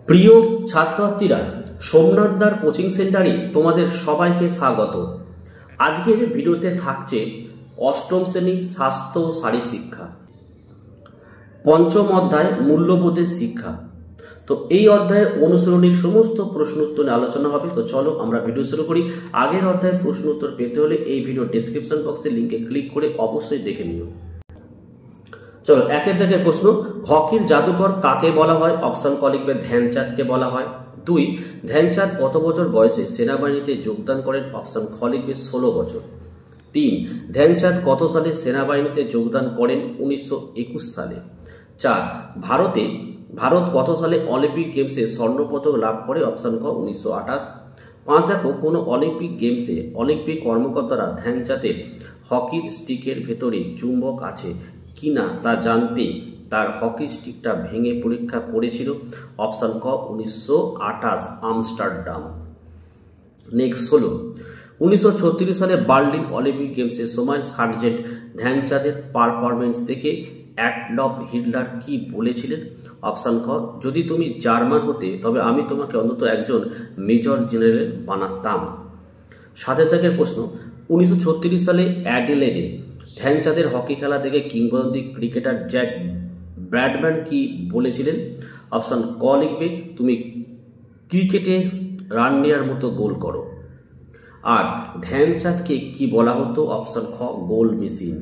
প্রিয় ছাত্রছাত্রীরা, সোমনাথদার কোচিং সেন্টারে তোমাদের সবাইকে স্বাগত। আজকের ভিডিওতে থাকছে অষ্টম শ্রেণী স্বাস্থ্য ও শারীর শিক্ষা, পঞ্চম অধ্যায় মূল্যবোধের শিক্ষা। তো এই অধ্যায়ে অনুসরণীর সমস্ত প্রশ্ন উত্তর নিয়ে আলোচনা হবে। তো চলো আমরা ভিডিও শুরু করি। আগের অধ্যায়ে প্রশ্ন উত্তর পেতে হলে এই ভিডিও ডেসক্রিপশন বক্সের লিঙ্কে ক্লিক করে অবশ্যই দেখে নিও। চলো একের দাগের প্রশ্ন, হকির জাদুকর কাকে বলা হয়? অপশন ক লিখবে ধ্যানচাঁদকে বলা হয়। 2, ধ্যানচাঁদ কত বছর বয়সে সেনাবাহিনীতে যোগদান করেন? অপশন খ লিখবে 16 বছর। 3, ধ্যানচাঁদ কত সালে সেনাবাহিনীতে যোগদান করেন? 1921 সালে। 4, ভারত কত সালে অলিম্পিক গেমসে স্বর্ণপদক লাভ করে? অপশন ক 1928। 5, দেখো কোনো অলিম্পিক গেমসে অলিম্পিক কর্মকর্তারা ধ্যানচাঁদের হকির স্টিকের ভেতরে চুম্বক আছে কিনা তা জানতে তার হকি স্টিকটা ভেঙে পরীক্ষা করেছিল? অপশন ক 1928 আমস্টারডাম। নেক্সট হলো 1936 সালে বার্লিন অলিম্পিক গেমসের সময় সার্জেন্ট ধ্যানচাঁদের পারফরমেন্স দেখে অ্যাডলফ হিটলার কি বলেছিলেন? অপশন খ, যদি তুমি জার্মান হতে তবে আমি তোমাকে অন্তত একজন মেজর জেনারেল বানাতাম। 7 দাগের প্রশ্ন, 1936 সালে অ্যাডিলেডে ধ্যানচাঁদের হকি খেলা দেখে কিংবদন্তি ক্রিকেটার জ্যাক ব্র্যাডম্যান কি বলেছিলেন? অপশন ক লিখবে তুমি ক্রিকেটে রান নেওয়ার মতো গোল করো। আর ধ্যানচাঁদকে কি বলা হতো? অপশন খ গোল মেশিন।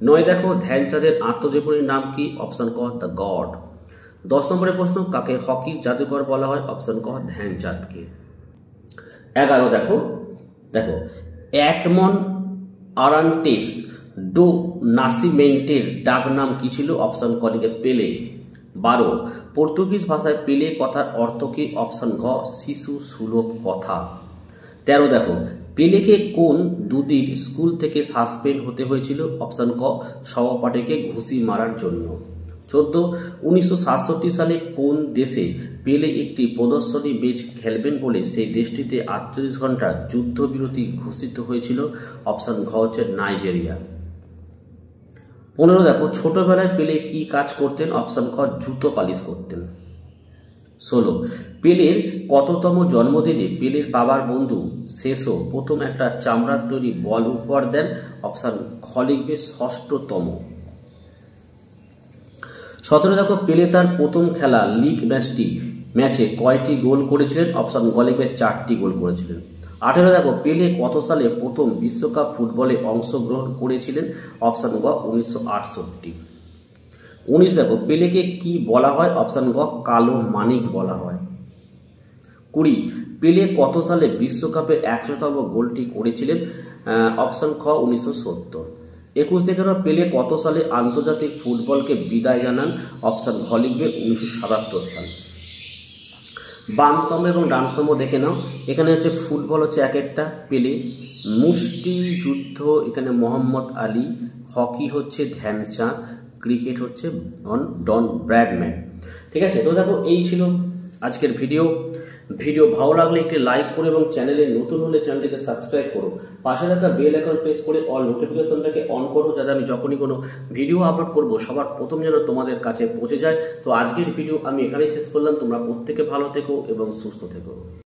9, দেখো ধ্যানচাঁদের আত্মজীবনীর নাম কি? অপশন ক দ্য গড। 10 নম্বরের প্রশ্ন, কাকে হকির জাদুকর বলা হয়? অপশন ক ধ্যানচাঁদকে। 11, দেখো অ্যাডমন্ড আরান্টেস ডো নাসিমেন্টের ডাক নাম কি ছিল? অপশন ক লিখে পেলে। 12, পর্তুগিজ ভাষায় পেলে কথার অর্থ কি? অপশন ঘ শিশু সুলভ কথা। 13, দেখো পেলেকে কোন দুদিন স্কুল থেকে সাসপেন্ড হতে হয়েছিল? অপশন ক সহপাঠীকে ঘুষি মারার জন্য। 14, 1967 সালে কোন দেশে পেলে একটি প্রদর্শনী ম্যাচ খেলবেন বলে সেই দেশটিতে 48 ঘন্টা যুদ্ধবিরতি ঘোষিত হয়েছিল? অপশন ঘ হচ্ছে নাইজেরিয়া। 15, দেখো ছোটবেলায় পেলে কি কাজ করতেন? অপশন খ জুতো পালিশ করতেন। 16, পেলের কততম জন্মদিনে পেলের বাবার বন্ধু সেসো প্রথম একটা চামড়ার তৈরি বল উপহার দেন? অপশন খ লিখবে 6তম। 17, দেখো পেলে তার প্রথম খেলা লিগ ম্যাচে কয়টি গোল করেছিলেন? অপশন গ লিখবে 4টি গোল করেছিলেন। 18, দেখো পেলে কত সালে প্রথম বিশ্বকাপ ফুটবলে অংশগ্রহণ করেছিলেন? অপশন গ 1968। 19, দেখো পেলেকে কি বলা হয়? অপশন গ কালো মানিক বলা হয়। 20, পেলে কত সালে বিশ্বকাপে 100তম গোলটি করেছিলেন? অপশন খ 1970। 21, দেখে নাও পেলে কত সালে আন্তর্জাতিক ফুটবলকে বিদায় জানান? অপশন ঘ লিখবে 1977 সাল। বামস্তম্ভ এবং ডানস্তম্ভ দেখে নাও। এখানে হচ্ছে ফুটবল হচ্ছে এক একটা পেলে, মুষ্টি যুদ্ধ এখানে মোহাম্মদ আলী, হকি হচ্ছে ধ্যানচাঁদ, ক্রিকেট হচ্ছে ডন ব্র্যাডম্যান। ঠিক আছে, তো দেখো এই ছিল আজকের ভিডিও ভালো লাগলে একটি লাইক করো এবং চ্যানেলে নতুন হলে চ্যানেলটিকে সাবস্ক্রাইব করো। পাশে থাকা বেল আইকন প্রেস করে অল নোটিফিকেশনটাকে অন করো, যাতে আমি যখনই কোনো ভিডিও আপলোড করব সবার প্রথম যেন তোমাদের কাছে পৌঁছে যায়। তো আজকের ভিডিও আমি এখানেই শেষ করলাম। তোমরা প্রত্যেকে ভালো থেকো এবং সুস্থ থেকো।